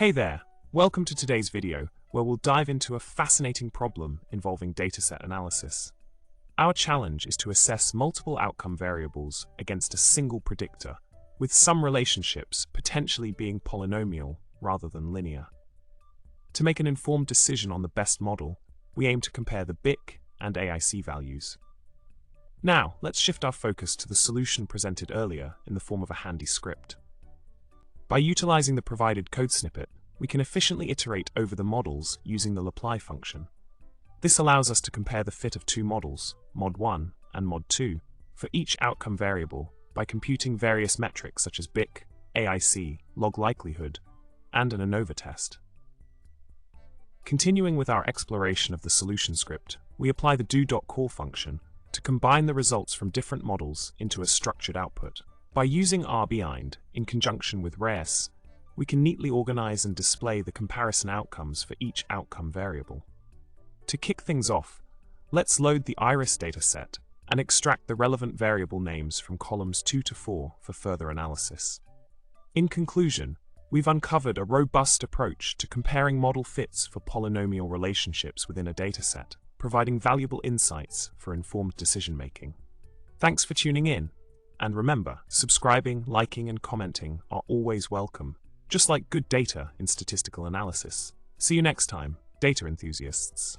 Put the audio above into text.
Hey there, welcome to today's video, where we'll dive into a fascinating problem involving dataset analysis. Our challenge is to assess multiple outcome variables against a single predictor, with some relationships potentially being polynomial rather than linear. To make an informed decision on the best model, we aim to compare the BIC and AIC values. Now, let's shift our focus to the solution presented earlier in the form of a handy script. By utilizing the provided code snippet, we can efficiently iterate over the models using the apply function. This allows us to compare the fit of two models, mod1 and mod2, for each outcome variable by computing various metrics such as BIC, AIC, log likelihood, and an ANOVA test. Continuing with our exploration of the solution script, we apply the do.call function to combine the results from different models into a structured output. By using rbind in conjunction with res, we can neatly organize and display the comparison outcomes for each outcome variable. To kick things off, let's load the iris dataset and extract the relevant variable names from columns 2 to 4 for further analysis. In conclusion, we've uncovered a robust approach to comparing model fits for polynomial relationships within a dataset, providing valuable insights for informed decision-making. Thanks for tuning in, and remember, subscribing, liking, and commenting are always welcome, just like good data in statistical analysis. See you next time, data enthusiasts.